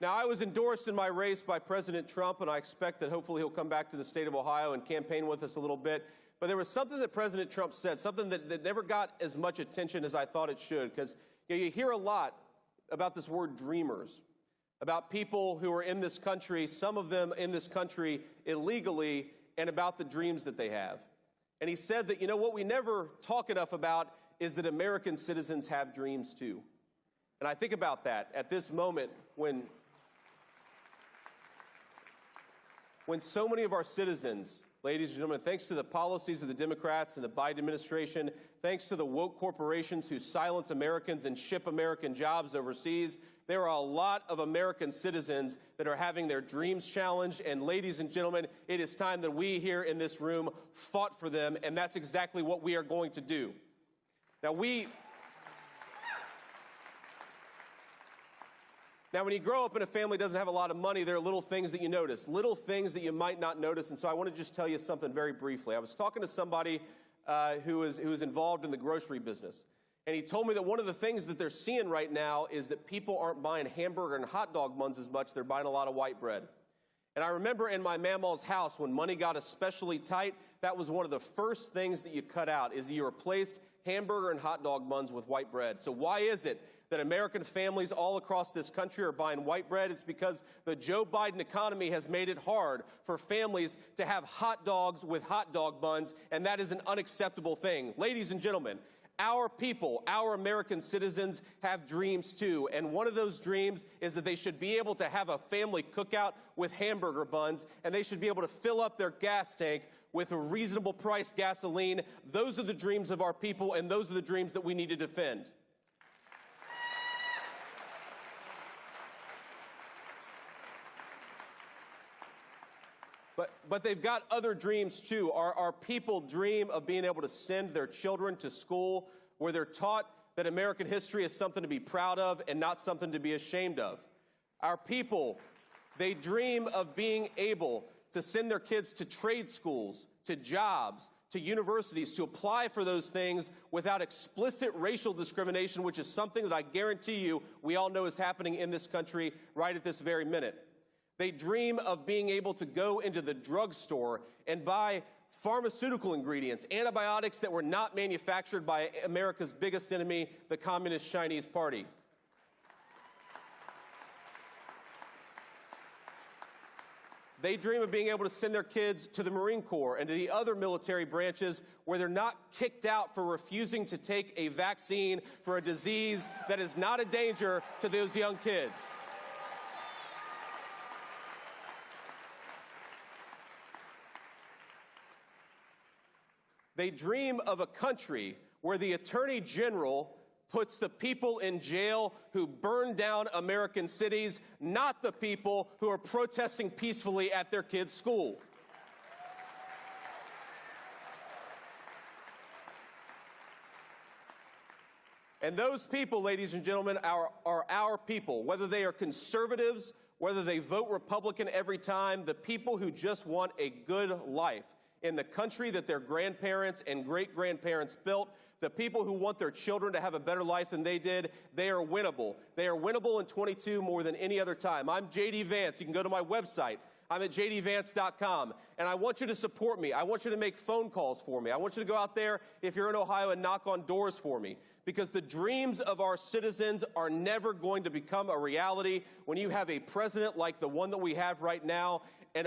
Now, I was endorsed in my race by President Trump, and I expect that hopefully he'll come back to the state of Ohio and campaign with us a little bit. But there was something that President Trump said, something that never got as much attention as I thought it should, because you hear a lot about this word dreamers, about people who are in this country, some of them in this country illegally, and about the dreams that they have. And he said that, what we never talk enough about is that American citizens have dreams too. And I think about that at this moment when so many of our citizens, ladies and gentlemen, thanks to the policies of the Democrats and the Biden administration, thanks to the woke corporations who silence Americans and ship American jobs overseas, there are a lot of American citizens that are having their dreams challenged. And ladies and gentlemen, it is time that we here in this room fought for them, and that's exactly what we are going to do. Now, when you grow up in a family that doesn't have a lot of money, there are little things that you notice, little things that you might not notice. And so I want to just tell you something very briefly. I was talking to somebody who is involved in the grocery business. And he told me that one of the things that they're seeing right now is that people aren't buying hamburger and hot dog buns as much. They're buying a lot of white bread. And I remember in my mamaw's house, when money got especially tight, that was one of the first things that you cut out, is you replaced hamburger and hot dog buns with white bread. So why is it that American families all across this country are buying white bread? It's because the Joe Biden economy has made it hard for families to have hot dogs with hot dog buns, and that is an unacceptable thing. Ladies and gentlemen, our people, our American citizens, have dreams too, and one of those dreams is that they should be able to have a family cookout with hamburger buns, and they should be able to fill up their gas tank with a reasonable price gasoline. Those are the dreams of our people, and those are the dreams that we need to defend. But they've got other dreams too. Our people dream of being able to send their children to school where they're taught that American history is something to be proud of and not something to be ashamed of. Our people, they dream of being able to send their kids to trade schools, to jobs, to universities, to apply for those things without explicit racial discrimination, which is something that I guarantee you we all know is happening in this country right at this very minute. They dream of being able to go into the drugstore and buy pharmaceutical ingredients, antibiotics that were not manufactured by America's biggest enemy, the Communist Chinese Party. They dream of being able to send their kids to the Marine Corps and to the other military branches where they're not kicked out for refusing to take a vaccine for a disease that is not a danger to those young kids. They dream of a country where the Attorney General puts the people in jail who burn down American cities, not the people who are protesting peacefully at their kids' school. And those people, ladies and gentlemen, are our people, whether they are conservatives, whether they vote Republican every time, the people who just want a good life in the country that their grandparents and great-grandparents built, the people who want their children to have a better life than they did, they are winnable. They are winnable in 22 more than any other time. I'm J.D. Vance. You can go to my website. I'm at jdvance.com, and I want you to support me. I want you to make phone calls for me. I want you to go out there, if you're in Ohio, and knock on doors for me, because the dreams of our citizens are never going to become a reality when you have a president like the one that we have right now, and